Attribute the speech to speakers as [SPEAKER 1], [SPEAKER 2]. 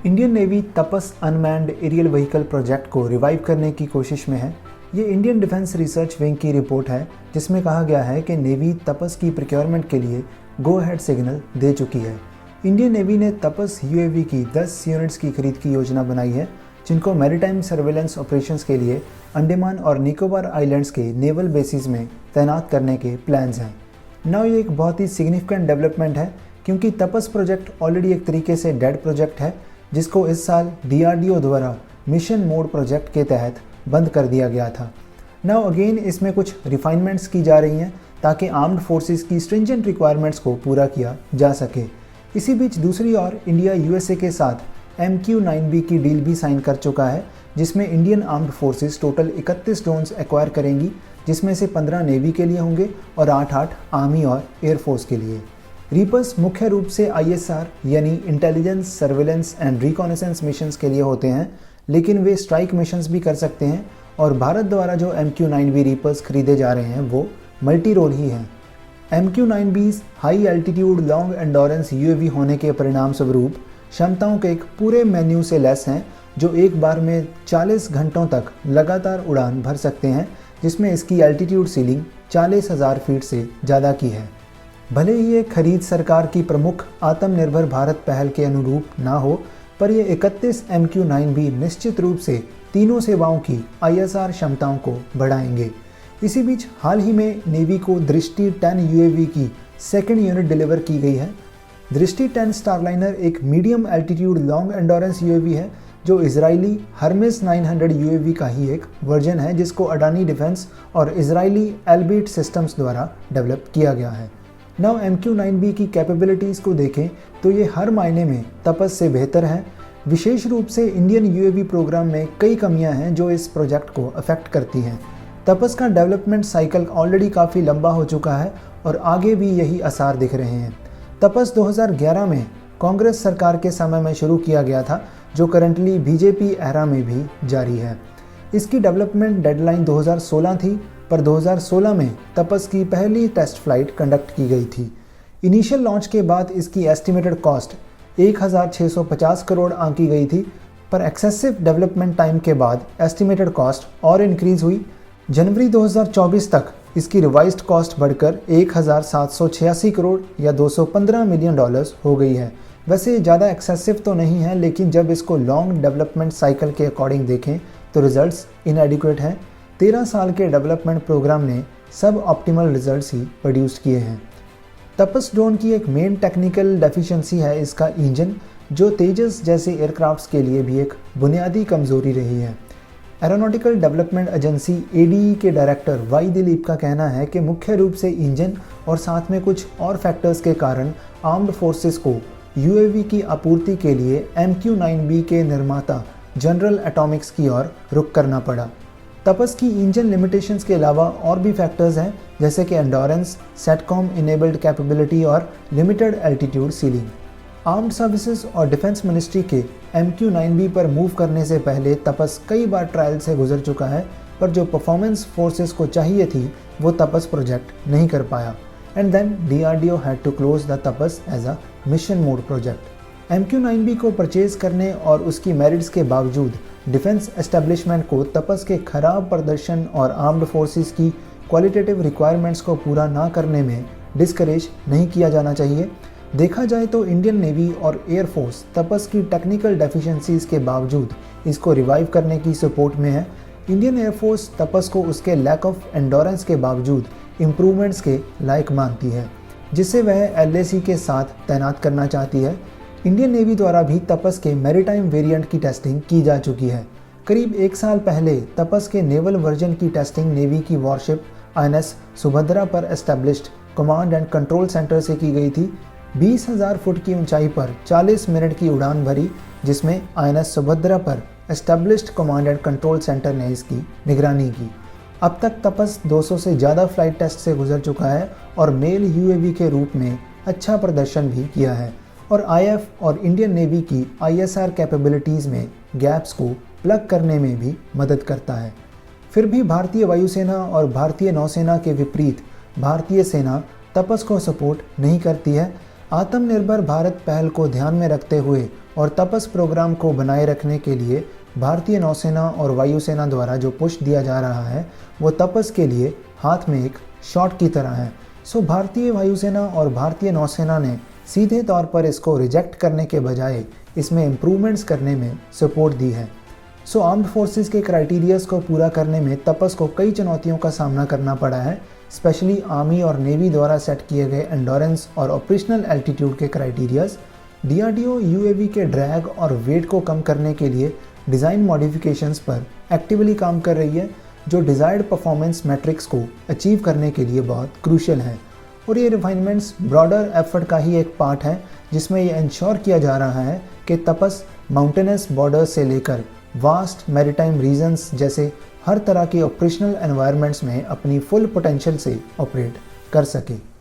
[SPEAKER 1] Indian navy Tapas unmanned aerial vehicle project को revive करने की कोशिश में है। ये इंडियन डिफेंस रिसर्च विंग की रिपोर्ट है जिसमें कहा गया है कि नेवी तपस की प्रोक्योरमेंट के लिए गो अहेड सिग्नल दे चुकी है। इंडियन नेवी ने तपस यूएवी की 10 यूनिट्स की खरीद की योजना बनाई है जिनको मैरीटाइम सर्वेलेंस ऑपरेशंस के लिए अंडमान और निकोबार आइलैंड्स के नेवल बेसिस में तैनात करने के प्लान्स हैं। नाउ ये एक बहुत ही सिग्निफिकेंट डेवलपमेंट है क्योंकि तपस प्रोजेक्ट ऑलरेडी एक तरीके से डेड प्रोजेक्ट है जिसको इस साल DRDO द्वारा मिशन मोड प्रोजेक्ट के तहत बंद कर दिया गया था। नाउ अगेन इसमें कुछ रिफाइनमेंट्स की जा रही हैं ताकि आर्म्ड फोर्सेस की स्ट्रिंजेंट रिक्वायरमेंट्स को पूरा किया जा सके। इसी बीच दूसरी ओर इंडिया USA के साथ MQ-9B की डील भी साइन कर चुका है जिसमें Indian armed forces total 31 drones acquire करेंगी जिसमें से 15 नेवी के लिए होंगे और 8 आर्मी और एयरफोर्स के लिए। रीपर्स मुख्य रूप से ISR यानी intelligence, surveillance and reconnaissance missions के लिए होते हैं, लेकिन वे स्ट्राइक मिशंस भी कर सकते हैं और भारत द्वारा जो MQ-9B रीपर्स खरीदे जा रहे हैं वो मल्टी रोल ही हैं। MQ-9Bs high altitude long endurance UAV होने के परिणाम स्वरूप क्षमताओं के एक पूरे मेन्यू से लेस हैं जो एक बार में 40 घंटों तक लगातार उड़ान भर सकते हैं, जिसमें इसकी एल्टीट्यूड सीलिंग 40,000 फीट से ज़्यादा की है। भले ही ये खरीद सरकार की प्रमुख आत्मनिर्भर भारत पहल के अनुरूप ना हो, पर ये 31 MQ-9B निश्चित रूप से तीनों सेवाओं की ISR क्षमताओं को बढ़ाएंगे। इसी बीच हाल ही में नेवी को दृष्टि 10 UAV की सेकेंड यूनिट डिलीवर की गई है। दृष्टि 10 स्टारलाइनर एक medium altitude long endurance UAV है जो इजरायली हर्मेस 900 UAV का ही एक वर्जन है जिसको अडानी डिफेंस और इजरायली एल्बिट सिस्टम्स द्वारा डेवलप किया गया है। नाउ MQ-9B की कैपेबिलिटीज़ को देखें तो ये हर मायने में तपस से बेहतर है। विशेष रूप से इंडियन UAV प्रोग्राम में कई कमियां हैं जो इस प्रोजेक्ट को अफेक्ट करती हैं। तपस का डेवलपमेंट साइकिल ऑलरेडी काफ़ी लंबा हो चुका है और आगे भी यही आसार दिख रहे हैं। तपस 2011 में कांग्रेस सरकार के समय में शुरू किया गया था जो करंटली BJP एरा में भी जारी है। इसकी डेवलपमेंट डेडलाइन 2016 थी, पर 2016 में तपस की पहली टेस्ट फ्लाइट कंडक्ट की गई थी। इनिशियल लॉन्च के बाद इसकी एस्टिमेटेड कॉस्ट 1650 करोड़ आंकी गई थी, पर एक्सेसिव डेवलपमेंट टाइम के बाद एस्टिमेटेड कॉस्ट और इंक्रीज हुई। जनवरी 2024 तक इसकी रिवाइज्ड कॉस्ट बढ़कर 1786 करोड़ या $215 मिलियन हो गई है। वैसे ज़्यादा एक्सेसिव तो नहीं है, लेकिन जब इसको लॉन्ग डेवलपमेंट साइकिल के अकॉर्डिंग देखें तो रिजल्ट्स इनएडिक्वेट हैं। 13 साल के डेवलपमेंट प्रोग्राम ने सब ऑप्टिमल रिजल्ट्स ही प्रोड्यूस किए हैं। तपस ड्रोन की एक मेन टेक्निकल डेफिशिएंसी है इसका इंजन, जो तेजस जैसे एयरक्राफ्ट्स के लिए भी एक बुनियादी कमजोरी रही है। एरोनॉटिकल डेवलपमेंट एजेंसी ADE के डायरेक्टर वाई दिलीप का कहना है कि मुख्य रूप से इंजन और साथ में कुछ और फैक्टर्स के कारण आर्म्ड फोर्सेस को UAV की आपूर्ति के लिए MQ-9B के निर्माता जनरल एटॉमिक्स की ओर रुख करना पड़ा। तपस की इंजन लिमिटेशंस के अलावा और भी फैक्टर्स हैं जैसे कि एंडोरेंस, सेटकॉम इनेबल्ड कैपेबिलिटी और limited altitude ceiling. Armed services और डिफेंस मिनिस्ट्री के MQ-9B पर मूव करने से पहले तपस कई बार ट्रायल से गुजर चुका है, पर जो परफॉर्मेंस फोर्सेस को चाहिए थी वो तपस प्रोजेक्ट नहीं कर पाया। And then DRDO had to close the Tapas as a mission mode project. MQ-9B को परचेज करने और उसकी मेरिट्स के बावजूद डिफेंस एस्टेब्लिशमेंट को तपस के खराब प्रदर्शन और आर्म्ड फोर्सेस की क्वालिटेटिव रिक्वायरमेंट्स को पूरा ना करने में डिस्करेज नहीं किया जाना चाहिए। देखा जाए तो इंडियन नेवी और एयरफोर्स तपस की टेक्निकल डेफिशिएंसीज के बावजूद इसको रिवाइव करने की सपोर्ट में है। इंडियन एयरफोर्स तपस को उसके लैक ऑफ एंडोरेंस के बावजूद इम्प्रूवमेंट्स के लायक मानती है, जिसे वह LAC के साथ तैनात करना चाहती है। इंडियन नेवी द्वारा भी तपस के मैरीटाइम वेरिएंट की टेस्टिंग की जा चुकी है। करीब 1 साल पहले तपस के नेवल वर्जन की टेस्टिंग नेवी की वॉरशिप INS सुभद्रा पर established command and control centre से की गई थी। 20,000 फुट की ऊंचाई पर 40 मिनट की उड़ान भरी, जिसमें INS सुभद्रा पर established command and control centre ने इसकी निगरानी की। अब तक तपस 200 से ज़्यादा फ्लाइट टेस्ट से गुजर चुका है और मेल UAV के रूप में अच्छा प्रदर्शन भी किया है और IF और इंडियन नेवी की ISR कैपेबिलिटीज़ में गैप्स को प्लग करने में भी मदद करता है। फिर भी भारतीय वायुसेना और भारतीय नौसेना के विपरीत भारतीय सेना तपस को सपोर्ट नहीं करती है। आत्मनिर्भर भारत पहल को ध्यान में रखते हुए और तपस प्रोग्राम को बनाए रखने के लिए भारतीय नौसेना और वायुसेना द्वारा जो पुश दिया जा रहा है वो तपस के लिए हाथ में एक शॉट की तरह है। सो भारतीय वायुसेना और भारतीय नौसेना ने सीधे तौर पर इसको रिजेक्ट करने के बजाय इसमें इम्प्रूवमेंट्स करने में सपोर्ट दी है। सो आर्म्ड फोर्सेस के क्राइटेरियाज को पूरा करने में तपस को कई चुनौतियों का सामना करना पड़ा है, स्पेशली आर्मी और नेवी द्वारा सेट किए गए एंडोरेंस और ऑपरेशनल एल्टीट्यूड के क्राइटेरियाज। डीआरडीओ यूएवी के ड्रैग और वेट को कम करने के लिए डिज़ाइन मॉडिफिकेशंस पर एक्टिवली काम कर रही है, जो डिज़ायर्ड परफॉर्मेंस मैट्रिक्स को अचीव करने के लिए बहुत क्रूशियल हैं। और ये रिफाइनमेंट्स ब्रॉडर एफर्ट का ही एक पार्ट है, जिसमें ये इंश्योर किया जा रहा है कि तपस माउंटेनस बॉर्डर्स से लेकर वास्ट मैरीटाइम रीजन्स जैसे हर तरह के ऑपरेशनल एनवायरनमेंट्स में अपनी फुल पोटेंशियल से ऑपरेट कर सके।